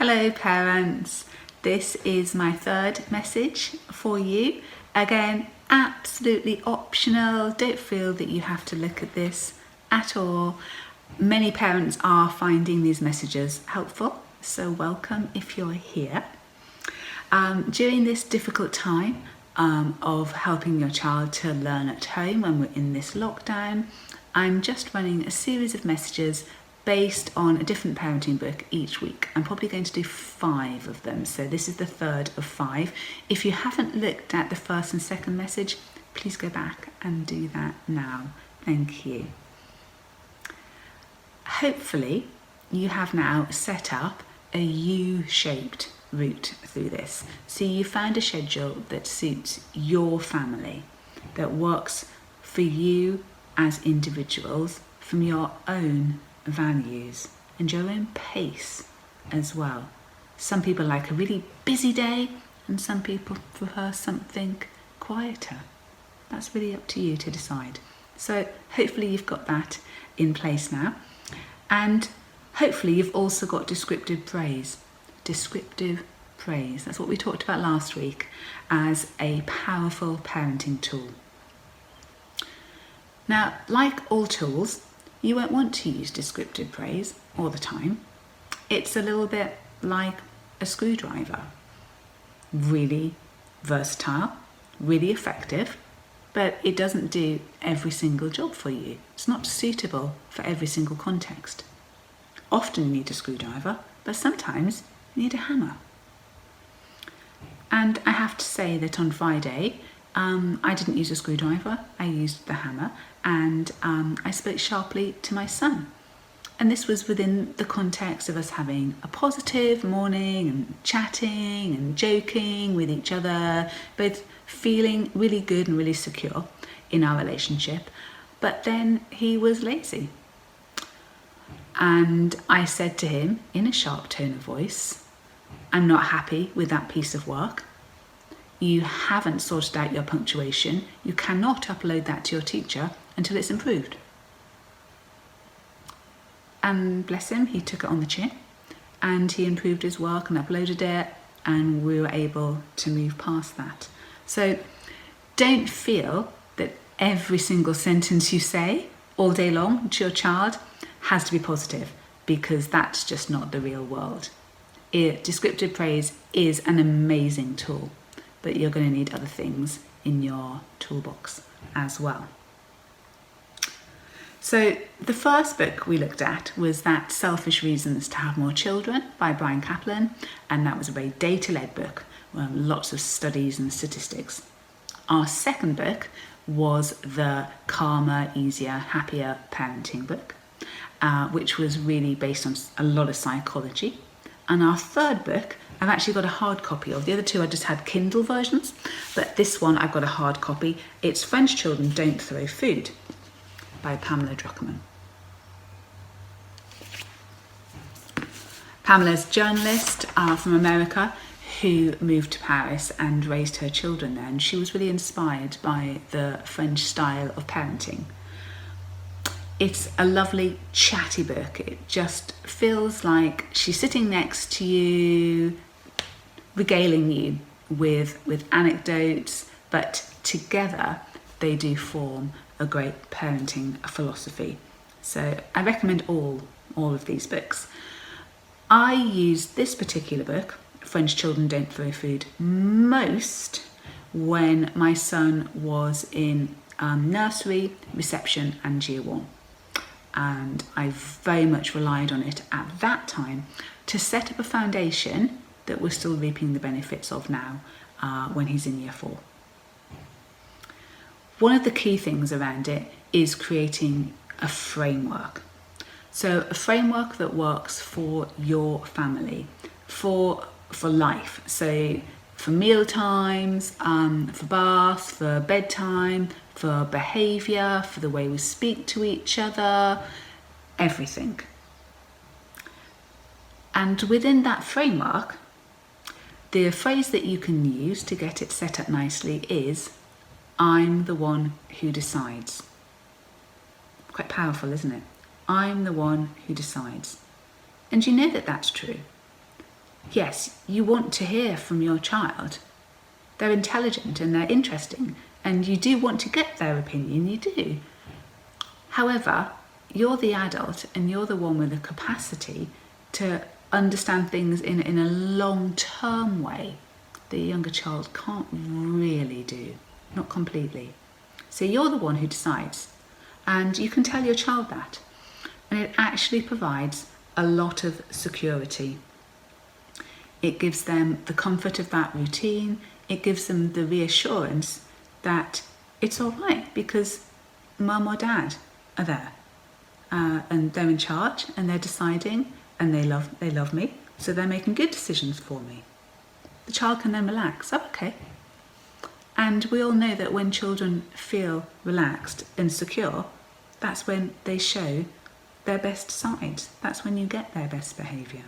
Hello parents, this is my third message for you. Again, absolutely optional, don't feel that you have to look at this at all. Many parents are finding these messages helpful, so welcome if you're here. During this difficult time of helping your child to learn at home when we're in this lockdown, I'm just running a series of messages based on a different parenting book each week. I'm probably going to do 5 of them, so this is the third of 5. If you haven't looked at the first and second message, please go back and do that now. Thank you. Hopefully, you have now set up a U-shaped route through this. So you found a schedule that suits your family, that works for you as individuals from your own values and your own pace as well. Some people like a really busy day and some people prefer something quieter. That's really up to you to decide. So hopefully you've got that in place now, and hopefully you've also got descriptive praise. Descriptive praise, that's what we talked about last week as a powerful parenting tool. Now, like all tools, you won't want to use descriptive praise all the time. It's a little bit like a screwdriver. Really versatile, really effective, but it doesn't do every single job for you. It's not suitable for every single context. Often you need a screwdriver, but sometimes you need a hammer. And I have to say that on Friday, I didn't use a screwdriver, I used the hammer, and I spoke sharply to my son. And this was within the context of us having a positive morning and chatting and joking with each other, both feeling really good and really secure in our relationship. But then he was lazy. And I said to him in a sharp tone of voice, "I'm not happy with that piece of work. You haven't sorted out your punctuation. You cannot upload that to your teacher until it's improved." And bless him, he took it on the chin and he improved his work and uploaded it, and we were able to move past that. So don't feel that every single sentence you say all day long to your child has to be positive, because that's just not the real world. Descriptive praise is an amazing tool, but you're going to need other things in your toolbox as well. So the first book we looked at was that Selfish Reasons to Have More Children by Bryan Caplan, and that was a very data-led book, lots of studies and statistics. Our second book was the Calmer, Easier, Happier Parenting book, which was really based on a lot of psychology. And our third book, I've actually got a hard copy of. The other two I just had Kindle versions, but this one I've got a hard copy. It's French Children Don't Throw Food by Pamela Druckerman. Pamela's a journalist from America who moved to Paris and raised her children there, and she was really inspired by the French style of parenting. It's a lovely chatty book. It just feels like she's sitting next to you, regaling you with anecdotes, but together they do form a great parenting philosophy. So I recommend all of these books. I used this particular book, French Children Don't Throw Food, most when my son was in nursery, reception and year 1. And I very much relied on it at that time to set up a foundation that we're still reaping the benefits of now when he's in year 4. One of the key things around it is creating a framework. So a framework that works for your family, for life. So for meal times, for baths, for bedtime, for behaviour, for the way we speak to each other, everything. And within that framework, the phrase that you can use to get it set up nicely is, "I'm the one who decides." Quite powerful, isn't it? I'm the one who decides. And you know that that's true. Yes, you want to hear from your child. They're intelligent and they're interesting, and you do want to get their opinion, you do. However, you're the adult and you're the one with the capacity to understand things in a long-term way that a younger child can't really do, not completely. So you're the one who decides, and you can tell your child that. And it actually provides a lot of security. It gives them the comfort of that routine. It gives them the reassurance that it's all right because mum or dad are there, and they're in charge and they're deciding, and they love me, so they're making good decisions for me. The child can then relax. Oh, okay. And we all know that when children feel relaxed and secure, that's when they show their best sides. That's when you get their best behaviour.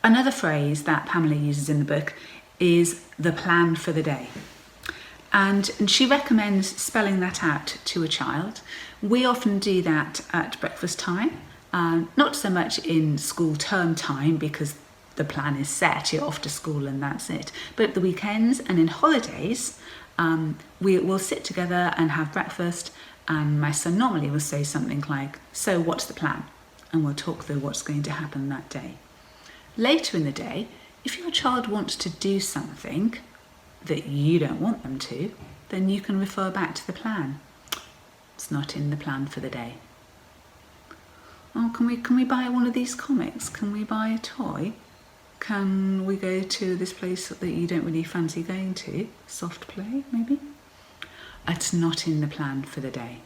Another phrase that Pamela uses in the book is the plan for the day. And she recommends spelling that out to a child. We often do that at breakfast time, not so much in school term time because the plan is set, you're off to school and that's it. But at the weekends and in holidays, we will sit together and have breakfast, and my son normally will say something like, so what's the plan? And we'll talk through what's going to happen that day. Later in the day, if your child wants to do something that you don't want them to, then you can refer back to the plan. It's not in the plan for the day. Oh, can we buy one of these comics? Can we buy a toy? Can we go to this place that you don't really fancy going to? Soft play, maybe? It's not in the plan for the day.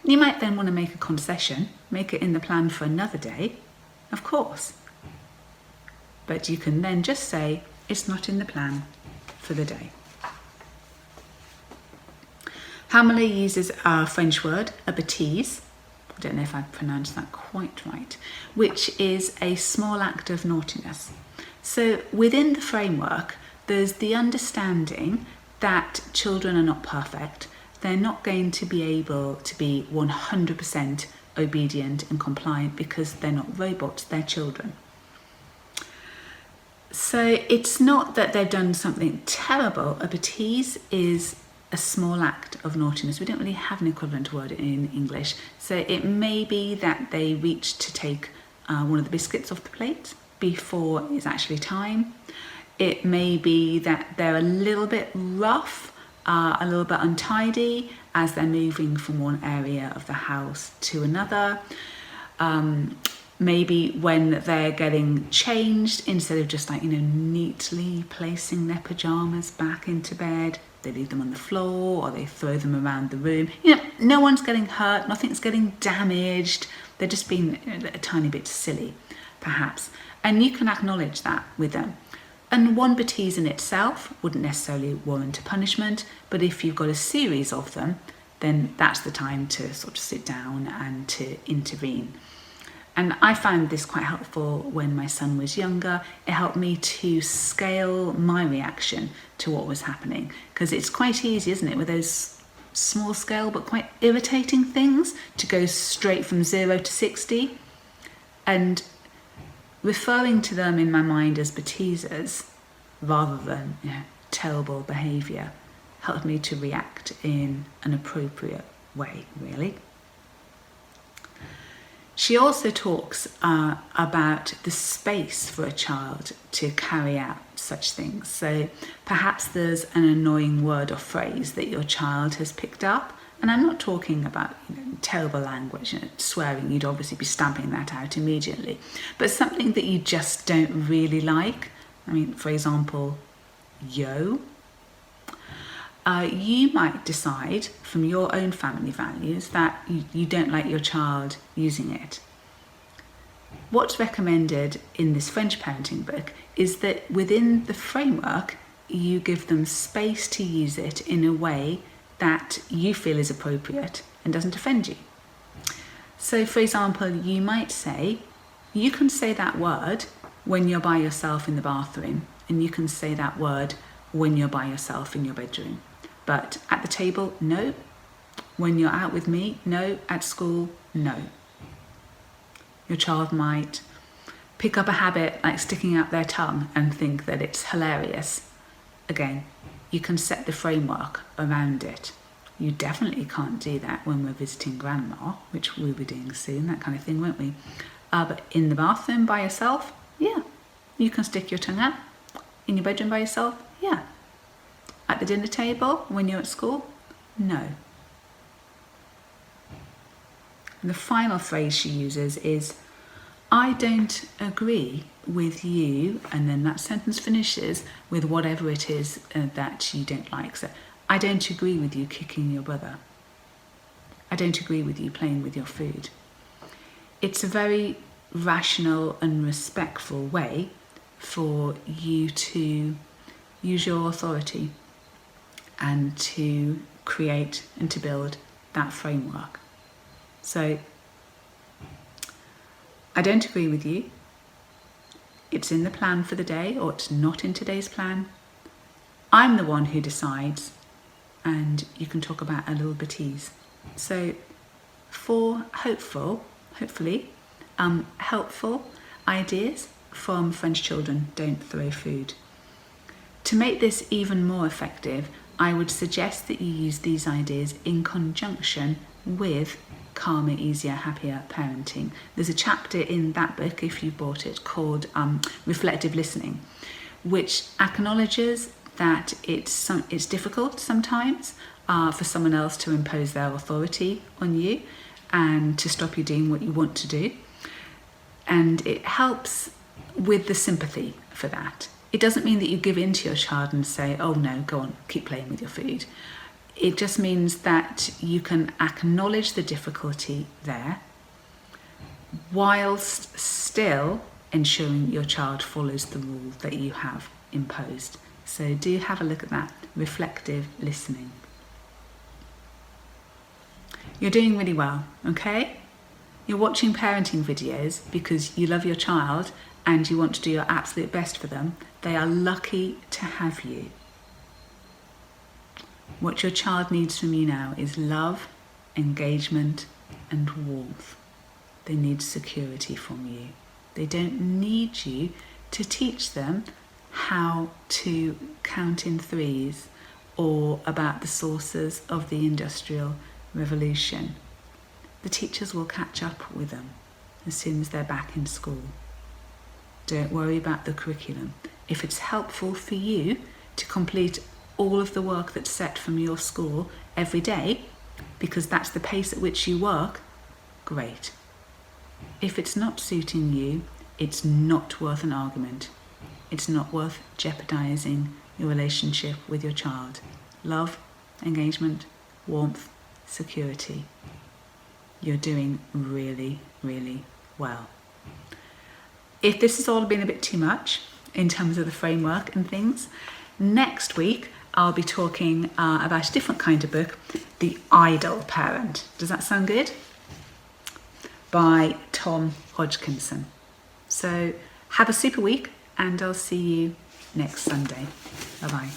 You might then want to make a concession, make it in the plan for another day, of course. But you can then just say, it's not in the plan for the day. Pamela uses a French word, a bêtise, I don't know if I pronounced that quite right, which is a small act of naughtiness. So within the framework, there's the understanding that children are not perfect. They're not going to be able to be 100% obedient and compliant because they're not robots, they're children. So it's not that they've done something terrible. A bêtise is a small act of naughtiness. We don't really have an equivalent word in English. So it may be that they reach to take one of the biscuits off the plate before it's actually time. It may be that they're a little bit rough, a little bit untidy as they're moving from one area of the house to another. Maybe when they're getting changed, instead of just neatly placing their pajamas back into bed, they leave them on the floor or they throw them around the room. No one's getting hurt, nothing's getting damaged. They're just being a tiny bit silly, perhaps. And you can acknowledge that with them. And one bêtise in itself wouldn't necessarily warrant a punishment, but if you've got a series of them, then that's the time to sort of sit down and to intervene. And I found this quite helpful when my son was younger. It helped me to scale my reaction to what was happening, because it's quite easy, isn't it, with those small scale but quite irritating things to go straight from 0 to 60. And referring to them in my mind as bêtises rather than terrible behaviour helped me to react in an appropriate way, really. She also talks about the space for a child to carry out such things. So perhaps there's an annoying word or phrase that your child has picked up. And I'm not talking about terrible language, swearing. You'd obviously be stamping that out immediately. But something that you just don't really like. For example, yo. You might decide from your own family values that you don't like your child using it. What's recommended in this French parenting book is that within the framework, you give them space to use it in a way that you feel is appropriate and doesn't offend you. So for example, you might say, you can say that word when you're by yourself in the bathroom, and you can say that word when you're by yourself in your bedroom. But at the table, no. When you're out with me, no. At school, no. Your child might pick up a habit like sticking out their tongue and think that it's hilarious, again, you can set the framework around it. You definitely can't do that when we're visiting grandma, which we'll be doing soon, that kind of thing, won't we? But in the bathroom by yourself, yeah, you can stick your tongue out. In your bedroom by yourself, yeah. At the dinner table when you're at school, no. And the final phrase she uses is, I don't agree with you, and then that sentence finishes with whatever it is that you don't like. So, I don't agree with you kicking your brother. I don't agree with you playing with your food. It's a very rational and respectful way for you to use your authority and to create and to build that framework. So, I don't agree with you. It's in the plan for the day, or it's not in today's plan. I'm the one who decides, and you can talk about a little bitties. So, for hopefully, helpful ideas from French children, don't throw food. To make this even more effective, I would suggest that you use these ideas in conjunction with Calmer, Easier, Happier Parenting. There's a chapter in that book, if you bought it, called Reflective Listening, which acknowledges that it's difficult sometimes for someone else to impose their authority on you and to stop you doing what you want to do. And it helps with the sympathy for that. It doesn't mean that you give in to your child and say, oh no, go on, keep playing with your food. It just means that you can acknowledge the difficulty there whilst still ensuring your child follows the rule that you have imposed. So do have a look at that, reflective listening. You're doing really well, okay? You're watching parenting videos because you love your child and you want to do your absolute best for them. They are lucky to have you. What your child needs from you now is love, engagement, and warmth. They need security from you. They don't need you to teach them how to count in threes or about the sources of the Industrial Revolution. The teachers will catch up with them as soon as they're back in school. Don't worry about the curriculum. If it's helpful for you to complete all of the work that's set from your school every day, because that's the pace at which you work, great. If it's not suiting you, it's not worth an argument. It's not worth jeopardizing your relationship with your child. Love, engagement, warmth, security. You're doing really, really well. If this has all been a bit too much in terms of the framework and things, next week I'll be talking about a different kind of book, The Idle Parent. Does that sound good? By Tom Hodgkinson. So have a super week and I'll see you next Sunday. Bye-bye.